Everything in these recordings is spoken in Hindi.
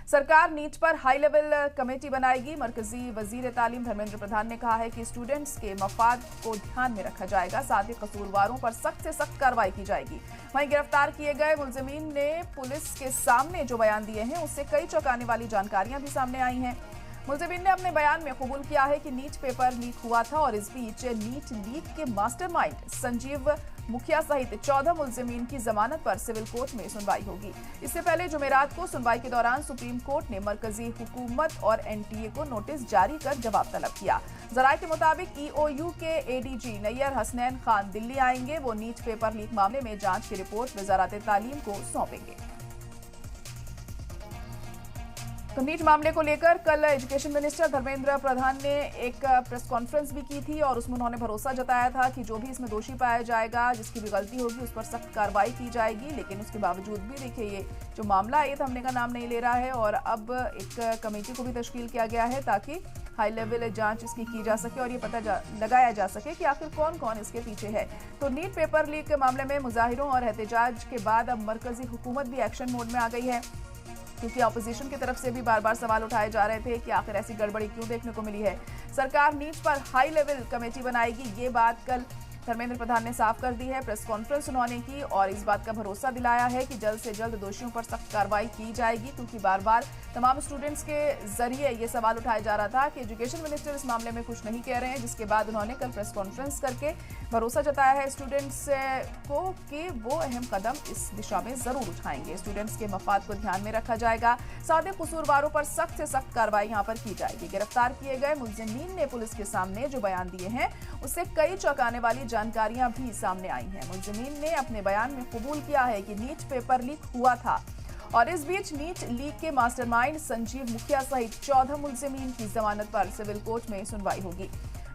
सरकार नीट पर हाई लेवल कमेटी बनाएगी। मरकजी वजीर तालीम धर्मेंद्र प्रधान ने कहा है कि स्टूडेंट्स के मफाद को ध्यान में रखा जाएगा, साथ ही कसूरवारों पर सख्त से सख्त कार्रवाई की जाएगी। वहीं गिरफ्तार किए गए मुलजिमीन ने पुलिस के सामने जो बयान दिए हैं उससे कई चौंकाने वाली जानकारियां भी सामने आई हैं। मुलजिमीन ने अपने बयान में कबूल किया है कि नीट पेपर लीक हुआ था और इस बीच नीट लीक के मास्टरमाइंड संजीव मुखिया सहित 14 मुलजिमीन की जमानत पर सिविल कोर्ट में सुनवाई होगी। इससे पहले जुमेरात को सुनवाई के दौरान सुप्रीम कोर्ट ने मरकजी हुकूमत और एनटीए को नोटिस जारी कर जवाब तलब किया। जराये के मुताबिक ईओयू के एडीजी नैयर हसनैन खान दिल्ली आएंगे। वो नीट पेपर लीक मामले में जांच की रिपोर्ट वजारत तालीम को सौंपेंगे। तो नीट मामले को लेकर कल एजुकेशन मिनिस्टर धर्मेंद्र प्रधान ने एक प्रेस कॉन्फ्रेंस भी की थी और उसमें उन्होंने भरोसा जताया था कि जो भी इसमें दोषी पाया जाएगा, जिसकी भी गलती होगी उस पर सख्त कार्रवाई की जाएगी। लेकिन उसके बावजूद भी देखिए ये जो मामला है ये थमने का नाम नहीं ले रहा है और अब एक कमेटी को भी तश्कील किया गया है ताकि हाई लेवल जांच इसकी की जा सके और ये पता लगाया जा सके कि आखिर कौन कौन इसके पीछे है। तो नीट पेपर लीक के मामले में मुजाहिरों और एहतजाज के बाद अब मरकजी हुकूमत भी एक्शन मोड में आ गई है, क्योंकि ऑपोजिशन की तरफ से भी बार बार सवाल उठाए जा रहे थे कि आखिर ऐसी गड़बड़ी क्यों देखने को मिली है। सरकार नीट पर हाई लेवल कमेटी बनाएगी, ये बात कल धर्मेंद्र प्रधान ने साफ कर दी है। प्रेस कॉन्फ्रेंस उन्होंने की और इस बात का भरोसा दिलाया है कि जल्द से जल्द दोषियों पर सख्त कार्रवाई की जाएगी, क्योंकि बार बार तमाम स्टूडेंट्स के जरिए ये सवाल उठाया जा रहा था कि एजुकेशन मिनिस्टर इस मामले में कुछ नहीं कह रहे हैं, जिसके बाद उन्होंने कल प्रेस कॉन्फ्रेंस करके भरोसा जताया है स्टूडेंट्स को कि वो अहम कदम इस दिशा में जरूर उठाएंगे। स्टूडेंट्स के मफाद को ध्यान में रखा जाएगा, साथ ही कसूरवारों पर सख्त से सख्त कार्रवाई यहाँ पर की जाएगी। गिरफ्तार किए गए मुलजिमीन ने पुलिस के सामने जो बयान दिए हैं उससे कई चौंकाने वाली जानकारियां भी सामने आई हैं। मुलजिमीन ने अपने बयान में कबूल किया है कि नीट पेपर लीक हुआ था और इस बीच नीट लीक के मास्टरमाइंड संजीव मुखिया सहित 14 मुलजिमीन की जमानत पर सिविल कोर्ट में सुनवाई होगी।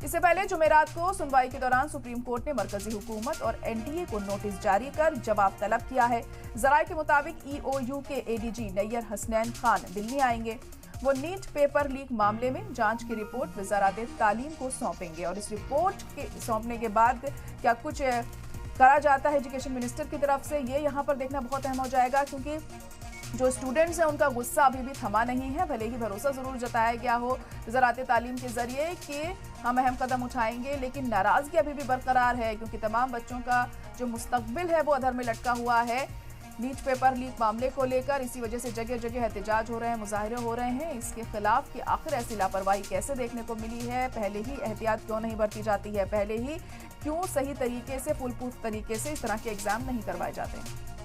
इससे पहले जुमेरात को सुनवाई के दौरान सुप्रीम कोर्ट ने मरकजी हुकूमत और एनटीए को नोटिस जारी कर जवाब तलब किया है। जराये के मुताबिक ईओयू के एडीजी नैयर हसनैन खान दिल्ली आएंगे। वो नीट पेपर लीक मामले में जांच की रिपोर्ट वजारत तालीम को सौंपेंगे और इस रिपोर्ट के सौंपने के बाद क्या कुछ करा जाता है एजुकेशन मिनिस्टर की तरफ से, ये यहाँ पर देखना बहुत अहम हो जाएगा, क्योंकि जो स्टूडेंट्स हैं उनका गुस्सा अभी भी थमा नहीं है। भले ही भरोसा जरूर जताया गया हो वजारत तालीम के जरिए कि हम अहम कदम उठाएंगे, लेकिन नाराजगी अभी भी बरकरार है, क्योंकि तमाम बच्चों का जो मुस्तकबिल है वो अधर में लटका हुआ है नीट पेपर लीक मामले को लेकर। इसी वजह से जगह जगह एहतजाज हो रहे हैं, मुजाहिरे हो रहे हैं इसके खिलाफ कि आखिर ऐसी लापरवाही कैसे देखने को मिली है, पहले ही एहतियात क्यों नहीं बरती जाती है, पहले ही क्यों सही तरीके से फुल प्रूफ तरीके से इस तरह के एग्जाम नहीं करवाए जाते हैं।